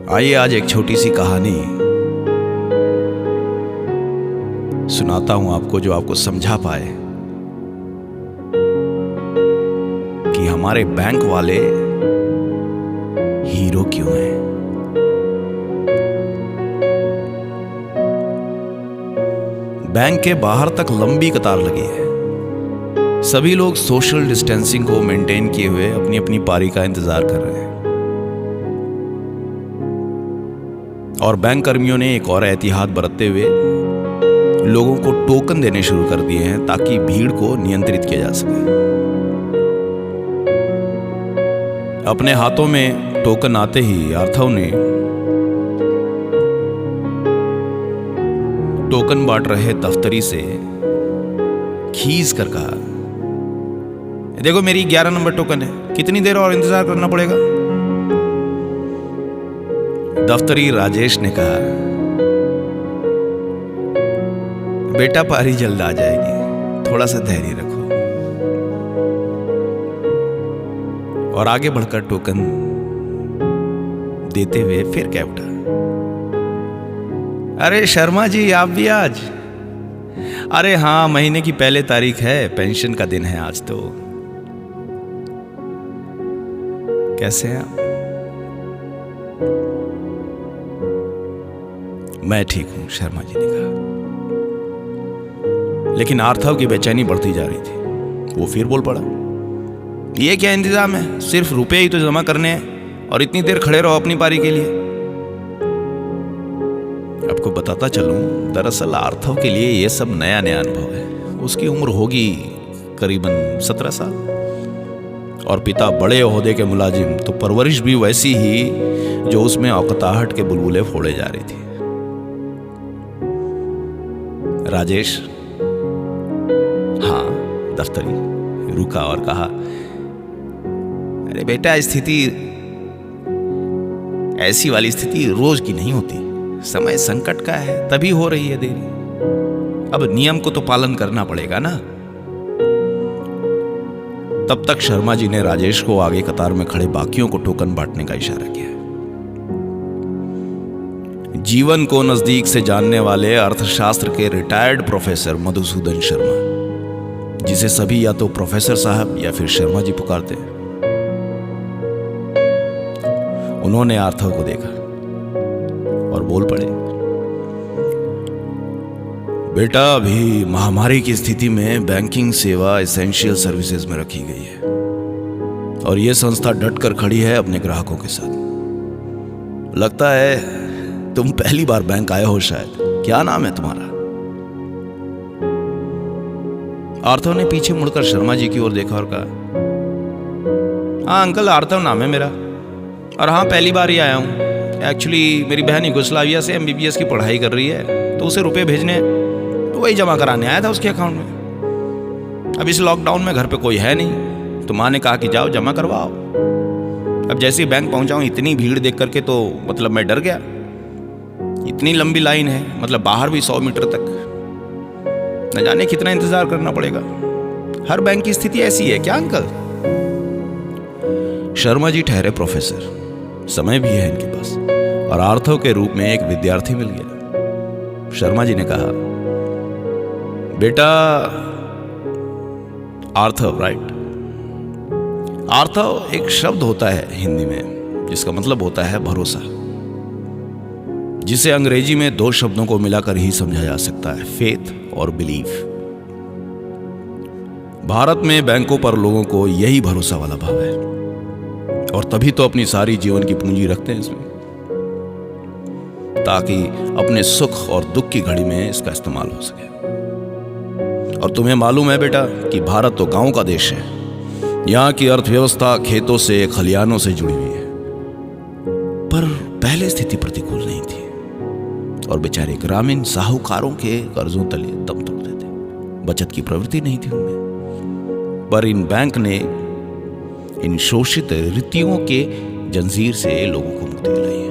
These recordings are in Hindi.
आइए आज एक छोटी सी कहानी सुनाता हूं आपको, जो आपको समझा पाए कि हमारे बैंक वाले हीरो क्यों हैं। बैंक के बाहर तक लंबी कतार लगी है। सभी लोग सोशल डिस्टेंसिंग को मेंटेन किए हुए अपनी अपनी पारी का इंतजार कर रहे हैं। और बैंक कर्मियों ने एक और एहतियात बरतते हुए लोगों को टोकन देने शुरू कर दिए हैं ताकि भीड़ को नियंत्रित किया जा सके। अपने हाथों में टोकन आते ही आर्थव ने टोकन बांट रहे दफ्तरी से खींच कर कहा, देखो मेरी 11 नंबर टोकन है, कितनी देर और इंतजार करना पड़ेगा। दफ्तरी राजेश ने कहा, बेटा पारी जल्द आ जाएगी, थोड़ा सा धैर्य रखो। और आगे बढ़कर टोकन देते हुए फिर क्या उठा, अरे शर्मा जी आप भी आज? अरे हाँ, महीने की पहले तारीख है, पेंशन का दिन है आज। तो कैसे हैं आप? मैं ठीक हूं, शर्मा जी ने कहा। लेकिन आर्थव की बेचैनी बढ़ती जा रही थी। वो फिर बोल पड़ा, ये क्या इंतजाम है? सिर्फ रुपए ही तो जमा करने हैं और इतनी देर खड़े रहो अपनी पारी के लिए। आपको बताता चलूं, दरअसल आर्थव के लिए यह सब नया नया अनुभव है। उसकी उम्र होगी करीबन 17 साल और पिता बड़े ओहदे के मुलाजिम, तो परवरिश भी वैसी ही जो उसमें औकताहट के बुलबुले फोड़े जा रही थी। राजेश, हाँ, दफ्तरी रुका और कहा, अरे बेटा, स्थिति ऐसी वाली स्थिति रोज की नहीं होती, समय संकट का है, तभी हो रही है देरी। अब नियम को तो पालन करना पड़ेगा ना। तब तक शर्मा जी ने राजेश को आगे कतार में खड़े बाकियों को टोकन बांटने का इशारा किया। जीवन को नजदीक से जानने वाले अर्थशास्त्र के रिटायर्ड प्रोफेसर मधुसूदन शर्मा, जिसे सभी या तो प्रोफेसर साहब या फिर शर्मा जी पुकारते हैं, उन्होंने आर्थव को देखा और बोल पड़े, बेटा, अभी महामारी की स्थिति में बैंकिंग सेवा एसेंशियल सर्विसेज में रखी गई है और यह संस्था डटकर खड़ी है अपने ग्राहकों के साथ। लगता है तुम पहली बार बैंक आए हो शायद। क्या नाम है तुम्हारा? आर्थव ने पीछे मुड़कर शर्मा जी की ओर देखा और कहा, हाँ अंकल, आर्थव नाम है मेरा, और हाँ पहली बार ही आया हूँ। एक्चुअली मेरी बहन युगोस्लाविया से MBBS की पढ़ाई कर रही है, तो उसे रुपए भेजने हैं, तो वही जमा कराने आया था उसके अकाउंट में। अब इस लॉकडाउन में घर पे कोई है नहीं, तो माँ ने कहा कि जाओ जमा करवाओ। अब जैसे ही बैंक पहुंचा हूं, इतनी भीड़ देख करके तो मतलब मैं डर गया। इतनी लंबी लाइन है, मतलब बाहर भी 100 मीटर तक, न जाने कितना इंतजार करना पड़ेगा। हर बैंक की स्थिति ऐसी है क्या अंकल? शर्मा जी ठहरे प्रोफेसर, समय भी है इनके पास, और आर्थव के रूप में एक विद्यार्थी मिल गया। शर्मा जी ने कहा, बेटा आर्थव, राइट? आर्थव एक शब्द होता है हिंदी में जिसका मतलब होता है भरोसा, जिसे अंग्रेजी में 2 शब्दों को मिलाकर ही समझा जा सकता है, फेथ और बिलीफ। भारत में बैंकों पर लोगों को यही भरोसा वाला भाव है, और तभी तो अपनी सारी जीवन की पूंजी रखते हैं इसमें, ताकि अपने सुख और दुख की घड़ी में इसका इस्तेमाल हो सके। और तुम्हें मालूम है बेटा कि भारत तो गांव का देश है। यहां की अर्थव्यवस्था खेतों से, खलिहानों से जुड़ी हुई है, पर पहले स्थिति प्रतिकूल नहीं थी और बेचारे ग्रामीण साहूकारों के कर्जों तले दम तोड़ते थे। बचत की प्रवृत्ति नहीं थी उनमें, पर इन बैंक ने इन शोषित रीतियों के जंजीर से लोगों को मुक्ति दिलाई है।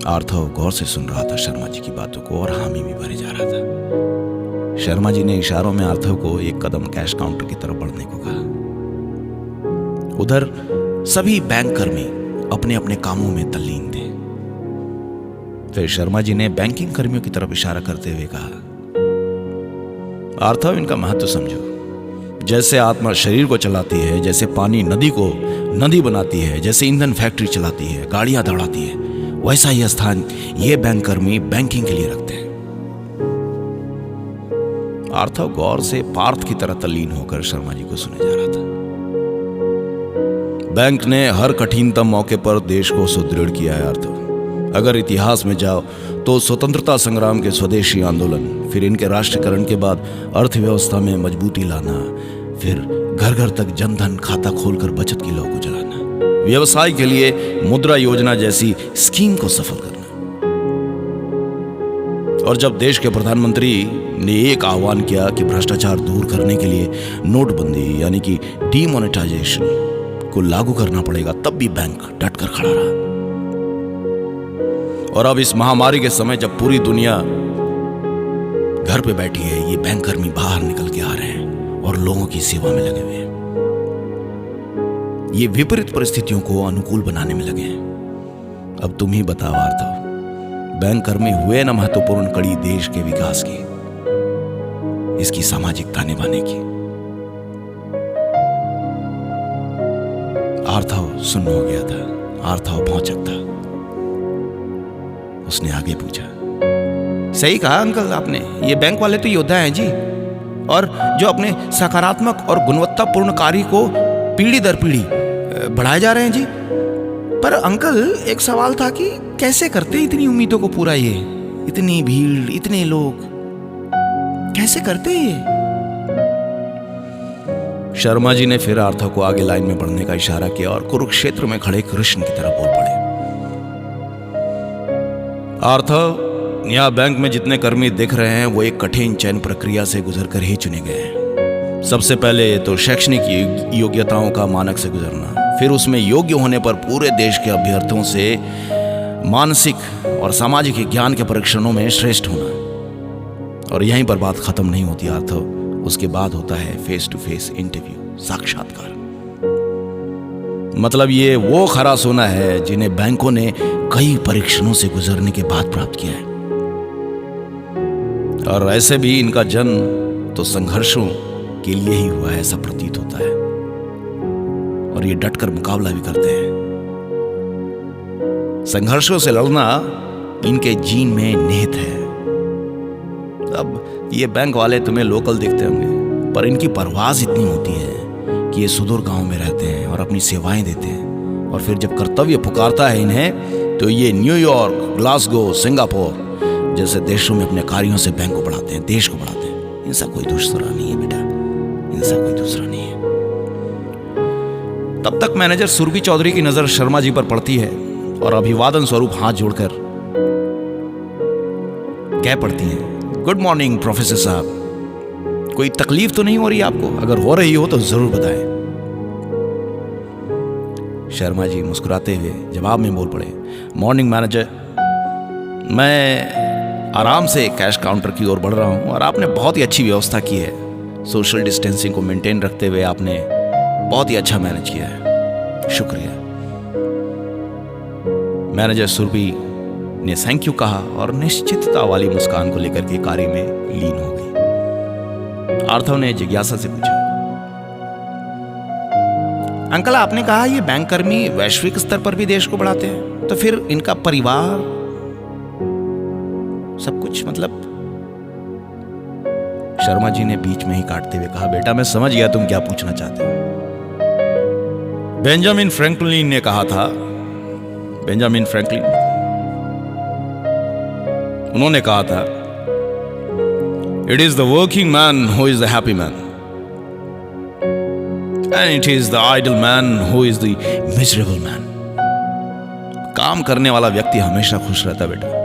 आर्थव गौर से सुन रहा था शर्मा जी की बातों को और हामी भी भरे जा रहा था। शर्मा जी ने इशारों में आर्थव को एक कदम कैश काउंटर की तरफ बढ़ने को कहा। उधर सभी बैंक कर्मी अपने अपने कामों में तल्लीन थे। फिर शर्मा जी ने बैंकिंग कर्मियों की तरफ इशारा करते हुए कहा, आर्थव, इनका महत्व समझो। जैसे आत्मा शरीर को चलाती है, जैसे पानी नदी को नदी बनाती है, जैसे ईंधन फैक्ट्री चलाती है, गाड़ियां दौड़ाती है, वैसा ही स्थान ये बैंक कर्मी बैंकिंग के लिए रखते हैं। आर्थव गौर से पार्थ की तरह तल्लीन होकर शर्मा जी को सुने जा रहा था। बैंक ने हर कठिनतम मौके पर देश को सुदृढ़ किया है आर्थव। अगर इतिहास में जाओ तो स्वतंत्रता संग्राम के स्वदेशी आंदोलन, फिर इनके राष्ट्रीयकरण के बाद अर्थव्यवस्था में मजबूती लाना, फिर घर घर तक जनधन खाता खोलकर बचत की लौ को जलाना, व्यवसाय के लिए मुद्रा योजना जैसी स्कीम को सफल करना। और जब देश के प्रधानमंत्री ने एक आह्वान किया कि भ्रष्टाचार दूर करने के लिए नोटबंदी यानी कि डीमोनेटाइजेशन को लागू करना पड़ेगा, तब भी बैंक डटकर खड़ा रहा। और अब इस महामारी के समय जब पूरी दुनिया घर पे बैठी है, ये बैंक कर्मी बाहर निकल के आ रहे हैं और लोगों की सेवा में लगे हुए हैं। ये विपरीत परिस्थितियों को अनुकूल बनाने में लगे हैं। अब तुम ही बताओ आर्थव, बैंक कर्मी हुए ना महत्वपूर्ण कड़ी देश के विकास की, इसकी सामाजिकता निभाने की। आर्थव सुन्न हो गया था, आर्थव भौचक था। उसने आगे पूछा, सही कहा अंकल आपने, ये बैंक वाले तो योद्धा हैं जी, और जो अपने सकारात्मक और गुणवत्तापूर्ण कार्य को पीढ़ी दर पीढ़ी बढ़ाए जा रहे हैं जी। पर अंकल, एक सवाल था कि कैसे करते इतनी उम्मीदों को पूरा, ये इतनी भीड़, इतने लोग, कैसे करते ये? शर्मा जी ने फिर आर्थव को आगे लाइन में बढ़ने का इशारा किया और कुरुक्षेत्र में खड़े कृष्ण की तरह बोल पड़े, आर्थव, यहाँ बैंक में जितने कर्मी दिख रहे हैं वो एक कठिन चयन प्रक्रिया से गुजरकर ही चुने गए हैं। सबसे पहले तो शैक्षणिक योग्यताओं का मानक से गुजरना, फिर उसमें योग्य होने पर पूरे देश के अभ्यर्थियों से मानसिक और सामाजिक ज्ञान के परीक्षणों में श्रेष्ठ होना। और यहीं पर बात खत्म नहीं होती आर्थव, उसके बाद होता है फेस टू फेस इंटरव्यू, साक्षात्कार। मतलब ये वो खरा सोना है जिन्हें बैंकों ने कई परीक्षणों से गुजरने के बाद प्राप्त किया है। और ऐसे भी इनका जन्म तो संघर्षों के लिए ही हुआ है, ऐसा प्रतीत होता है। और ये डटकर मुकाबला भी करते हैं। संघर्षों से लड़ना इनके जीन में निहित है। अब ये बैंक वाले तुम्हें लोकल दिखते होंगे, पर इनकी परवाज़ इतनी होती है कि ये सुदूर गांव में रहते हैं और अपनी सेवाएं देते हैं। और फिर जब कर्तव्य पुकारता है इन्हें, तो ये न्यूयॉर्क, ग्लासगो, सिंगापुर जैसे देशों में अपने कार्यों से बैंक को बढ़ाते हैं, देश को बढ़ाते हैं। इनसा कोई दूसरा नहीं है बेटा, इनसा कोई दूसरा नहीं है। तब तक मैनेजर सुरभि चौधरी की नजर शर्मा जी पर पड़ती है और अभिवादन स्वरूप हाथ जोड़कर कह पड़ती हैं, गुड मॉर्निंग प्रोफेसर साहब, कोई तकलीफ तो नहीं हो रही आपको? अगर हो रही हो तो जरूर बताएं। शर्मा जी मुस्कुराते हुए जवाब में बोल पड़े, मॉर्निंग मैनेजर, मैं आराम से कैश काउंटर की ओर बढ़ रहा हूं और आपने बहुत ही अच्छी व्यवस्था की है। सोशल डिस्टेंसिंग को मेंटेन रखते हुए आपने बहुत ही अच्छा मैनेज किया है, शुक्रिया। मैनेजर सुरभि ने थैंक यू कहा और निश्चितता वाली मुस्कान को लेकर के कार्य में लीन हो गई। आर्थव ने जिज्ञासा से पूछा, अंकल आपने कहा ये बैंक कर्मी वैश्विक स्तर पर भी देश को बढ़ाते हैं, तो फिर इनका परिवार सब कुछ, मतलब? शर्मा जी ने बीच में ही काटते हुए कहा, बेटा मैं समझ गया तुम क्या पूछना चाहते हो। बेंजामिन फ्रैंकलिन ने कहा था, बेंजामिन फ्रैंकलिन, उन्होंने कहा था, it is the working man who is the happy man and it is the idle man who is the miserable man. काम करने वाला व्यक्ति हमेशा खुश रहता है बेटा,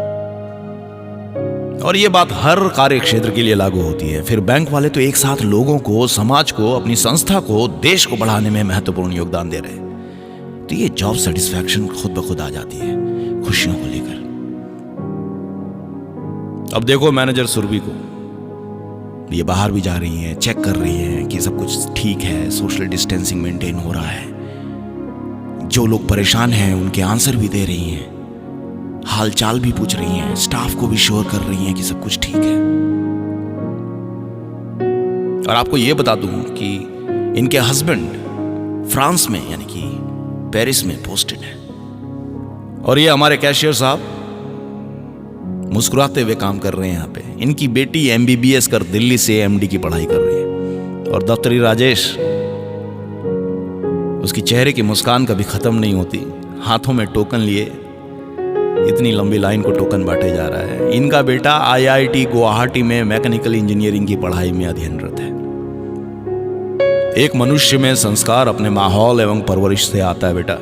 और ये बात हर कार्य क्षेत्र के लिए लागू होती है। फिर बैंक वाले तो एक साथ लोगों को, समाज को, अपनी संस्था को, देश को बढ़ाने में महत्वपूर्ण योगदान दे रहे हैं, तो ये जॉब सेटिस्फैक्शन खुद ब खुद आ जाती है खुशियों को लेकर। अब देखो मैनेजर सुरभि को, ये बाहर भी जा रही हैं, चेक कर रही हैं कि सब कुछ ठीक है, सोशल डिस्टेंसिंग मेंटेन हो रहा है। जो लोग परेशान हैं उनके आंसर भी दे रही हैं, हाल चाल भी पूछ रही हैं, स्टाफ को भी श्योर कर रही हैं कि सब कुछ ठीक है। और आपको यह बता दूं कि इनके हस्बैंड फ्रांस में यानी कि पेरिस में पोस्टेड है, और ये हमारे कैशियर साहब मुस्कुराते हुए काम कर रहे हैं यहाँ पे। इनकी बेटी MBBS कर दिल्ली से MD की पढ़ाई कर रही है, और दफ्तरी राजेश, उसकी चेहरे की मुस्कान कभी खत्म नहीं होती, हाथों में टोकन लिए इतनी लंबी लाइन को टोकन बांटे जा रहा है। इनका बेटा IIT गुवाहाटी में मैकेनिकल इंजीनियरिंग की पढ़ाई में अध्ययनरत है। एक मनुष्य में संस्कार अपने माहौल एवं परवरिश से आता है बेटा।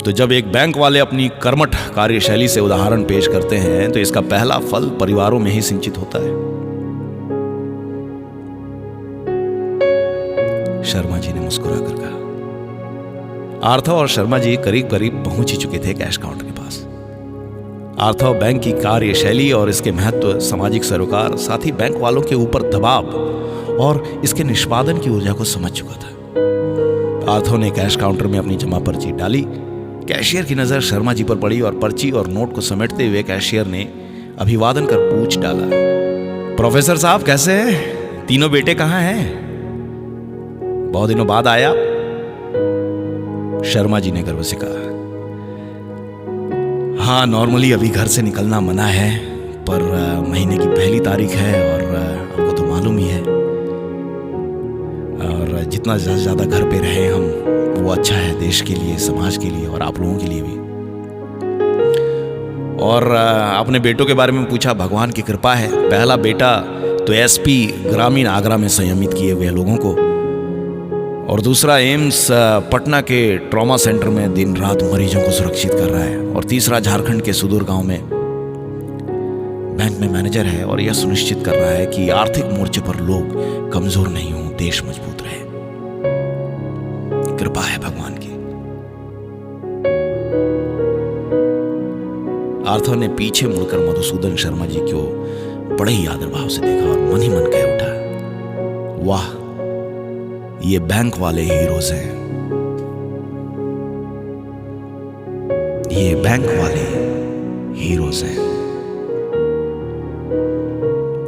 तो जब एक बैंक वाले अपनी कर्मठ कार्यशैली से उदाहरण पेश करते हैं तो इसका पहला फल परिवारों में ही सिंचित होता है। शर्मा जी ने मुस्कुरा कर कहा। आर्थव और शर्मा जी करीब करीब पहुंच ही चुके थे कैश काउंटर के पास। आर्थव बैंक की कार्यशैली और इसके महत्व, सामाजिक सरोकार, साथ ही बैंक वालों के ऊपर दबाव और इसके निष्पादन की ऊर्जा को समझ चुका था। आर्थव ने कैश काउंटर में अपनी जमा पर्ची डाली। कैशियर की नजर शर्मा जी पर पड़ी और पर्ची और नोट को समेटते हुए कैशियर ने अभिवादन कर पूछ डाला, प्रोफेसर साहब कैसे हैं? तीनों बेटे कहाँ हैं? बहुत दिनों बाद आया। शर्मा जी ने गर्व से कहा, हाँ नॉर्मली अभी घर से निकलना मना है, पर महीने की पहली तारीख है और आपको तो मालूम ही है, और जितना ज्यादा घर पे रहे हम वो अच्छा है, देश के लिए, समाज के लिए और आप लोगों के लिए भी। और अपने बेटों के बारे में पूछा। भगवान की कृपा है, पहला बेटा तो SP ग्रामीण आगरा में संयमित किए हुए लोगों को, और दूसरा एम्स पटना के ट्रॉमा सेंटर में दिन रात मरीजों को सुरक्षित कर रहा है, और तीसरा झारखंड के सुदूर गांव में बैंक में मैनेजर है और यह सुनिश्चित कर रहा है कि आर्थिक मोर्चे पर लोग कमजोर नहीं हों, देश मजबूत रहे। कृपा है भगवान की। आर्थव ने पीछे मुड़कर मधुसूदन शर्मा जी को बड़े ही आदर भाव से देखा और मन ही मन कह उठा, वाह ये बैंक वाले हीरोज हैं, ये बैंक वाले हीरोज हैं।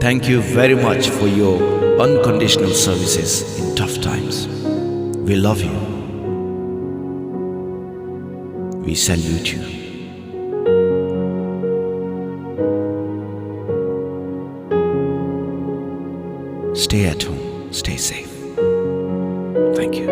Thank you very much for your unconditional services in tough times. We love you, we salute you. Stay at home, stay safe. Thank you.